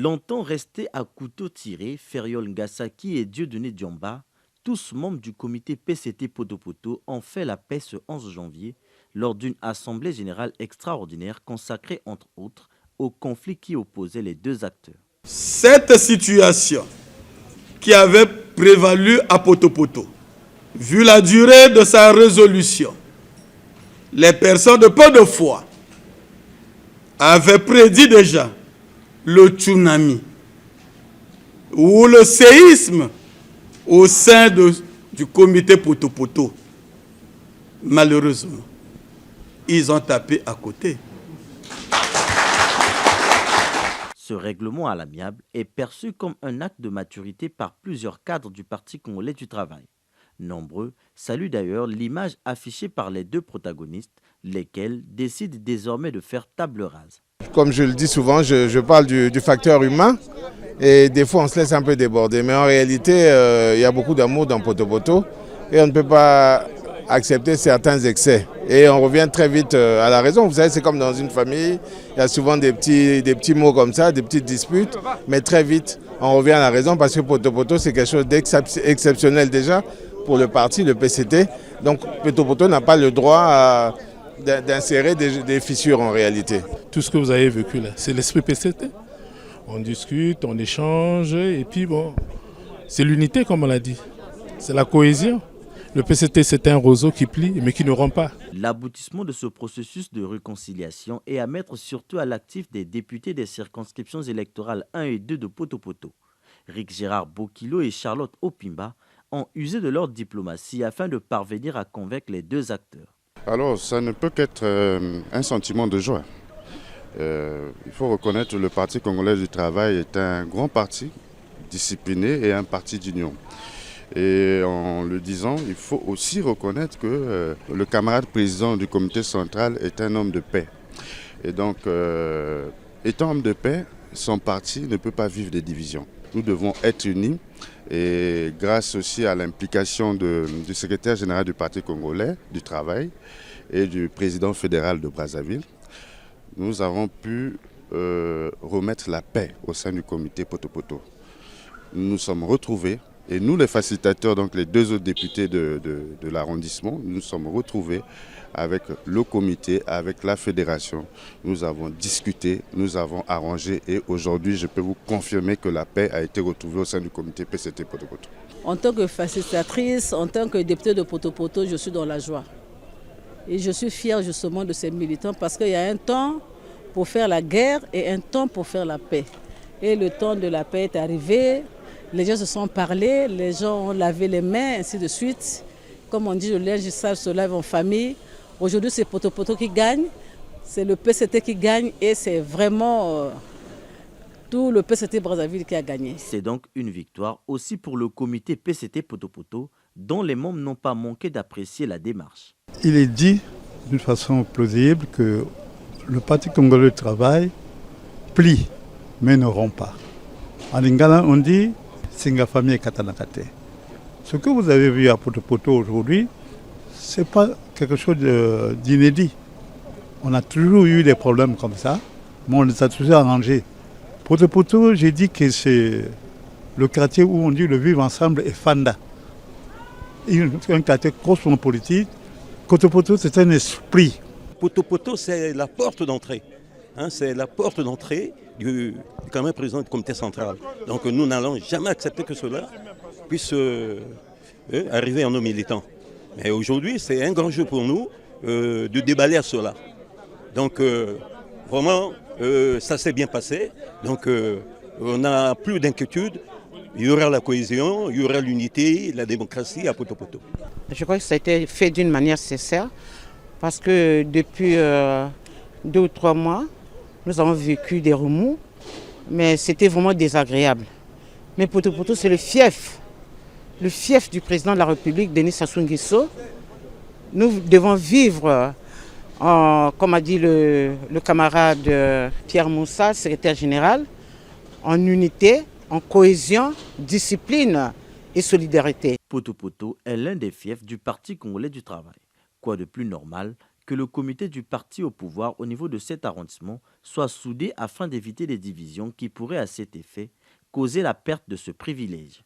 Longtemps restés à couteau tiré, Feriol Ngassaki et Dieudonné Diomba, tous membres du comité PCT Potopoto, ont fait la paix ce 11 janvier lors d'une assemblée générale extraordinaire consacrée entre autres au conflit qui opposait les deux acteurs. Cette situation qui avait prévalu à Potopoto, vu la durée de sa résolution, les personnes de peu de foi avaient prédit déjà le tsunami ou le séisme au sein du comité Potopoto. Malheureusement, ils ont tapé à côté. Ce règlement à l'amiable est perçu comme un acte de maturité par plusieurs cadres du Parti congolais du travail. Nombreux saluent d'ailleurs l'image affichée par les deux protagonistes, lesquels décident désormais de faire table rase. Comme je le dis souvent, je parle du facteur humain et des fois on se laisse un peu déborder. Mais en réalité, il y a beaucoup d'amour dans Potopoto et on ne peut pas accepter certains excès. Et on revient très vite à la raison. Vous savez, c'est comme dans une famille, il y a souvent des petits mots comme ça, des petites disputes, mais très vite on revient à la raison parce que Potopoto c'est quelque chose d'exceptionnel déjà pour le parti, le PCT. Donc Potopoto n'a pas le droit d'insérer des fissures en réalité. Tout ce que vous avez vécu là, c'est l'esprit PCT. On discute, on échange et puis bon, c'est l'unité comme on l'a dit. C'est la cohésion. Le PCT c'est un roseau qui plie mais qui ne rompt pas. L'aboutissement de ce processus de réconciliation est à mettre surtout à l'actif des députés des circonscriptions électorales 1 et 2 de Potopoto. Rick Gérard Bokilo et Charlotte Opimba ont usé de leur diplomatie afin de parvenir à convaincre les deux acteurs. Alors, ça ne peut qu'être un sentiment de joie. Il faut reconnaître que le Parti congolais du travail est un grand parti discipliné et un parti d'union. Et en le disant, il faut aussi reconnaître que le camarade président du comité central est un homme de paix. Et donc, étant homme de paix, son parti ne peut pas vivre des divisions. Nous devons être unis et grâce aussi à l'implication du secrétaire général du Parti congolais du travail et du président fédéral de Brazzaville, nous avons pu remettre la paix au sein du comité Potopoto. Nous nous sommes retrouvés et nous les facilitateurs, donc les deux autres députés de l'arrondissement, nous nous sommes retrouvés avec le comité, avec la fédération. Nous avons discuté, nous avons arrangé et aujourd'hui je peux vous confirmer que la paix a été retrouvée au sein du comité PCT Potopoto. En tant que facilitatrice, en tant que députée de Potopoto, je suis dans la joie. Et je suis fière justement de ces militants parce qu'il y a un temps pour faire la guerre et un temps pour faire la paix. Et le temps de la paix est arrivé, les gens se sont parlé, les gens ont lavé les mains, ainsi de suite. Comme on dit, le linge sale se lave en famille. Aujourd'hui, c'est Potopoto qui gagne, c'est le PCT qui gagne et c'est vraiment tout le PCT Brazzaville qui a gagné. C'est donc une victoire aussi pour le comité PCT Potopoto, dont les membres n'ont pas manqué d'apprécier la démarche. Il est dit d'une façon plausible que le Parti congolais du travail plie, mais ne rompt pas. En lingala, on dit « Singa famille katanakate ». Ce que vous avez vu à Potopoto aujourd'hui, ce n'est pas quelque chose d'inédit. On a toujours eu des problèmes comme ça, mais on les a toujours arrangés. Potopoto, j'ai dit que c'est le quartier où on dit le vivre ensemble est Fanda. Un quartier cosmopolitique. Potopoto, c'est un esprit. Potopoto, c'est la porte d'entrée. C'est la porte d'entrée du camarade président du comité central. Donc nous n'allons jamais accepter que cela puisse arriver à nos militants. Mais aujourd'hui, c'est un grand jeu pour nous de déballer à cela. Donc vraiment, ça s'est bien passé. Donc on n'a plus d'inquiétude. Il y aura la cohésion, il y aura l'unité, la démocratie à Potopoto. Je crois que ça a été fait d'une manière sincère parce que depuis 2 ou 3 mois, nous avons vécu des remous, mais c'était vraiment désagréable. Mais Potopoto, c'est le fief du président de la République, Denis Sassou Nguesso. Nous devons vivre, comme a dit le camarade Pierre Moussa, secrétaire général, en unité, en cohésion, discipline et solidarité. Potopoto est l'un des fiefs du Parti congolais du travail. Quoi de plus normal que le comité du parti au pouvoir au niveau de cet arrondissement soit soudé afin d'éviter les divisions qui pourraient à cet effet causer la perte de ce privilège.